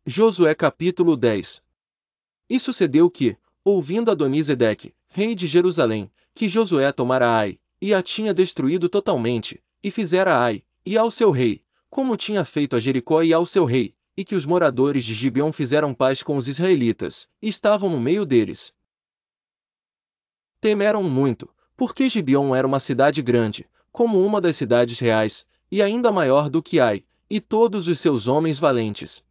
Josué capítulo 10. E sucedeu que, ouvindo Adoni-Zedeque, rei de Jerusalém, que Josué tomara Ai, e a tinha destruído totalmente, e fizera Ai, e ao seu rei, como tinha feito a Jericó e ao seu rei, e que os moradores de Gibeon fizeram paz com os israelitas, e estavam no meio deles. Temeram muito, porque Gibeon era uma cidade grande, como uma das cidades reais, e ainda maior do que Ai, e todos os seus homens valentes.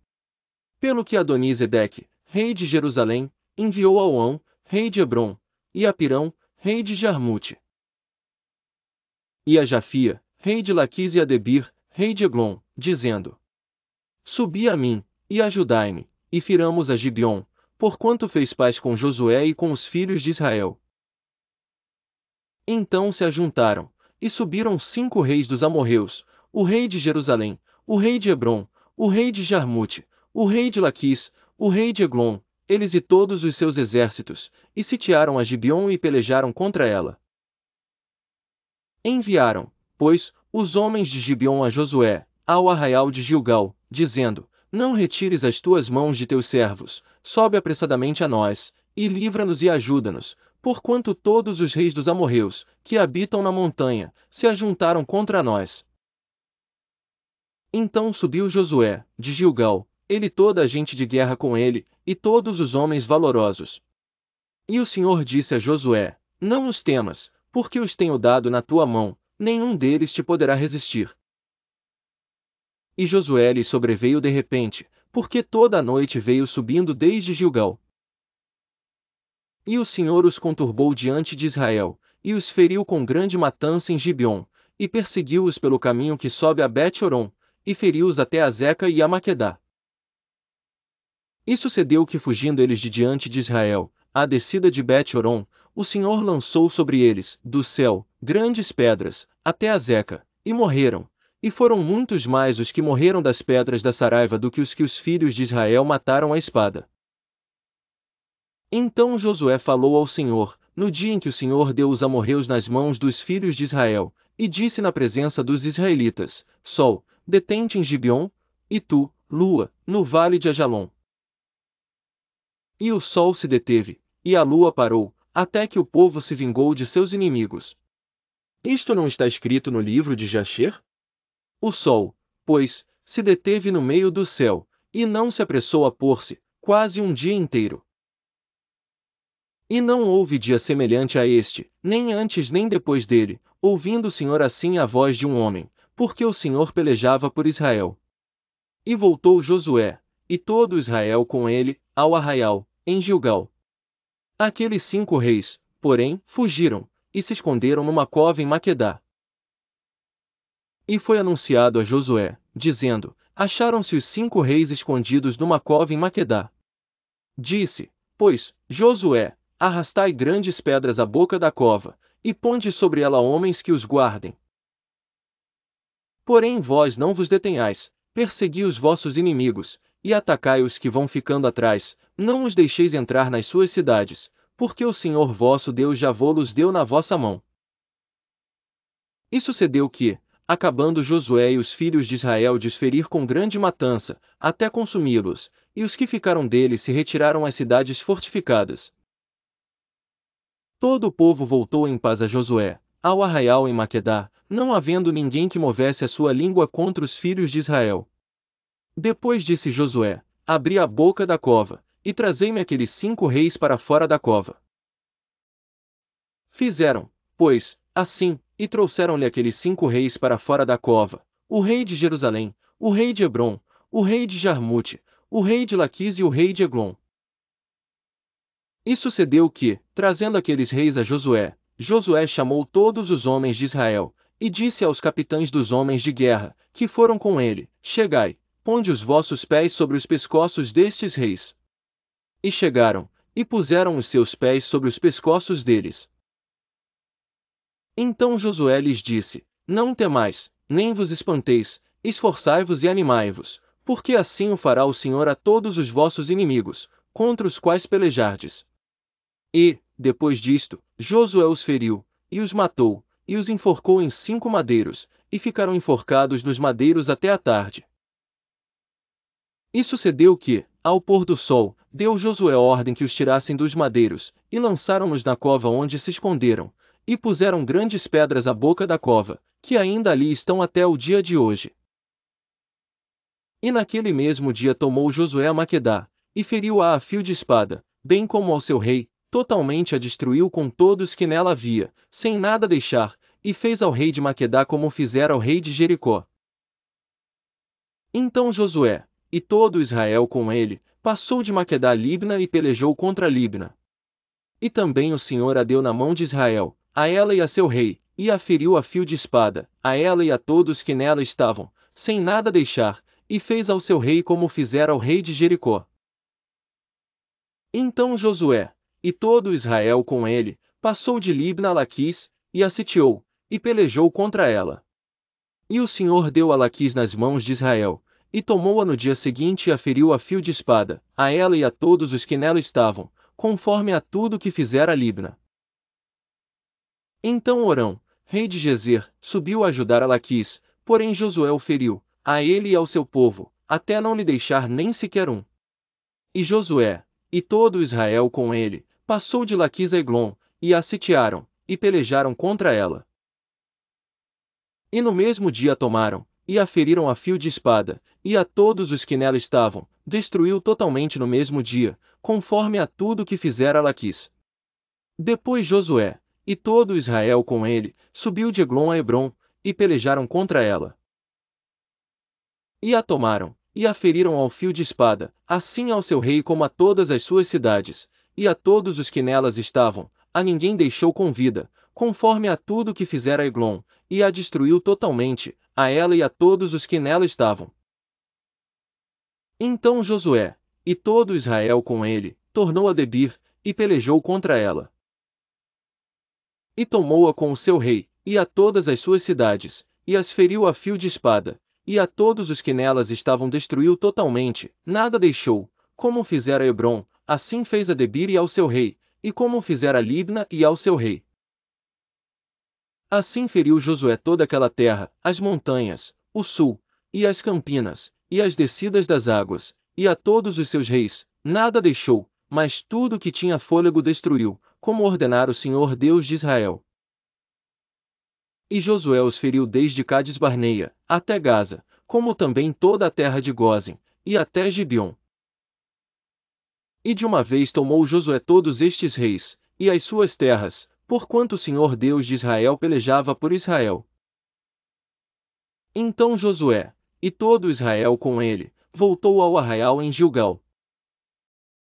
Pelo que Adoni-Zedeque, rei de Jerusalém, enviou a Oão, rei de Hebrom, e a Pirão, rei de Jarmute, e a Jafia, rei de Laquis e a Debir, rei de Eglon, dizendo: Subi a mim, e ajudai-me, e firamos a Gibeon, porquanto fez paz com Josué e com os filhos de Israel. Então se ajuntaram, e subiram 5 reis dos amorreus, o rei de Jerusalém, o rei de Hebrom, o rei de Jarmute, o rei de Laquis, o rei de Eglon, eles e todos os seus exércitos, e sitiaram a Gibeon e pelejaram contra ela. Enviaram, pois, os homens de Gibeon a Josué, ao arraial de Gilgal, dizendo: Não retires as tuas mãos de teus servos, sobe apressadamente a nós, e livra-nos e ajuda-nos, porquanto todos os reis dos amorreus, que habitam na montanha, se ajuntaram contra nós. Então subiu Josué, de Gilgal, ele e toda a gente de guerra com ele, e todos os homens valorosos. E o Senhor disse a Josué: Não os temas, porque os tenho dado na tua mão, nenhum deles te poderá resistir. E Josué lhe sobreveio de repente, porque toda a noite veio subindo desde Gilgal. E o Senhor os conturbou diante de Israel, e os feriu com grande matança em Gibeon, e perseguiu-os pelo caminho que sobe a Bet-Horon, e feriu-os até a Zeca e a Maquedá. E sucedeu que fugindo eles de diante de Israel, à descida de Bet-Horon, o Senhor lançou sobre eles, do céu, grandes pedras, até a Zeca, e morreram, e foram muitos mais os que morreram das pedras da Saraiva do que os filhos de Israel mataram à espada. Então Josué falou ao Senhor, no dia em que o Senhor deu os amorreus nas mãos dos filhos de Israel, e disse na presença dos israelitas: Sol, detente em Gibeon, e tu, lua, no vale de Ajalon. E o sol se deteve, e a lua parou, até que o povo se vingou de seus inimigos. Isto não está escrito no livro de Jasher? O sol, pois, se deteve no meio do céu, e não se apressou a pôr-se, quase um dia inteiro. E não houve dia semelhante a este, nem antes nem depois dele, ouvindo o Senhor assim a voz de um homem, porque o Senhor pelejava por Israel. E voltou Josué, e todo Israel com ele, ao arraial, em Gilgal. Aqueles 5 reis, porém, fugiram, e se esconderam numa cova em Maquedá. E foi anunciado a Josué, dizendo: Acharam-se os 5 reis escondidos numa cova em Maquedá. Disse, pois, Josué: Arrastai grandes pedras à boca da cova, e ponde sobre ela homens que os guardem. Porém vós não vos detenhais, persegui os vossos inimigos, e atacai os que vão ficando atrás, não os deixeis entrar nas suas cidades, porque o Senhor vosso Deus já vô-los deu na vossa mão. E sucedeu que, acabando Josué e os filhos de Israel de os ferir com grande matança, até consumi-los, e os que ficaram dele se retiraram às cidades fortificadas. Todo o povo voltou em paz a Josué, ao arraial em Maquedá, não havendo ninguém que movesse a sua língua contra os filhos de Israel. Depois disse Josué: Abri a boca da cova, e trazei-me aqueles 5 reis para fora da cova. Fizeram, pois, assim, e trouxeram-lhe aqueles 5 reis para fora da cova, o rei de Jerusalém, o rei de Hebrom, o rei de Jarmute, o rei de Laquis e o rei de Eglon. E sucedeu que, trazendo aqueles reis a Josué, Josué chamou todos os homens de Israel, e disse aos capitães dos homens de guerra, que foram com ele: Chegai, ponde os vossos pés sobre os pescoços destes reis. E chegaram, e puseram os seus pés sobre os pescoços deles. Então Josué lhes disse: Não temais, nem vos espanteis, esforçai-vos e animai-vos, porque assim o fará o Senhor a todos os vossos inimigos, contra os quais pelejardes. E, depois disto, Josué os feriu, e os matou, e os enforcou em 5 madeiros, e ficaram enforcados nos madeiros até a tarde. E sucedeu que, ao pôr do sol, deu Josué ordem que os tirassem dos madeiros, e lançaram-nos na cova onde se esconderam, e puseram grandes pedras à boca da cova, que ainda ali estão até o dia de hoje. E naquele mesmo dia tomou Josué a Maquedá, e feriu-a a fio de espada, bem como ao seu rei, totalmente a destruiu com todos que nela havia, sem nada deixar, e fez ao rei de Maquedá como fizera ao rei de Jericó. Então Josué, e todo Israel com ele, passou de Maquedá a Libna e pelejou contra Libna. E também o Senhor a deu na mão de Israel, a ela e a seu rei, e a feriu a fio de espada, a ela e a todos que nela estavam, sem nada deixar, e fez ao seu rei como fizera ao rei de Jericó. Então Josué, e todo Israel com ele, passou de Libna a Laquis, e a sitiou, e pelejou contra ela. E o Senhor deu a Laquis nas mãos de Israel, e tomou-a no dia seguinte e a feriu a fio de espada, a ela e a todos os que nela estavam, conforme a tudo que fizera Libna. Então Orão, rei de Gezer, subiu a ajudar a Laquis, porém Josué o feriu, a ele e ao seu povo, até não lhe deixar nem sequer um. E Josué, e todo Israel com ele, passou de Laquis a Eglon, e a sitiaram, e pelejaram contra ela. E no mesmo dia a tomaram, e a feriram a fio de espada, e a todos os que nela estavam, destruiu totalmente no mesmo dia, conforme a tudo que fizera Laquis. Depois Josué, e todo Israel com ele, subiu de Eglon a Hebrom, e pelejaram contra ela. E a tomaram, e a feriram ao fio de espada, assim ao seu rei como a todas as suas cidades, e a todos os que nelas estavam, a ninguém deixou com vida, conforme a tudo que fizera Eglon, e a destruiu totalmente, a ela e a todos os que nela estavam. Então Josué, e todo Israel com ele, tornou a Debir, e pelejou contra ela. E tomou-a com o seu rei, e a todas as suas cidades, e as feriu a fio de espada, e a todos os que nelas estavam destruiu totalmente, nada deixou, como fizera Hebrom, assim fez a Debir e ao seu rei, e como fizera Libna e ao seu rei. Assim feriu Josué toda aquela terra, as montanhas, o sul, e as campinas, e as descidas das águas, e a todos os seus reis, nada deixou, mas tudo que tinha fôlego destruiu, como ordenara o Senhor Deus de Israel. E Josué os feriu desde Cades-Barneia, até Gaza, como também toda a terra de Gósen, e até Gibeon. E de uma vez tomou Josué todos estes reis, e as suas terras, porquanto o Senhor Deus de Israel pelejava por Israel. Então Josué, e todo Israel com ele, voltou ao arraial em Gilgal.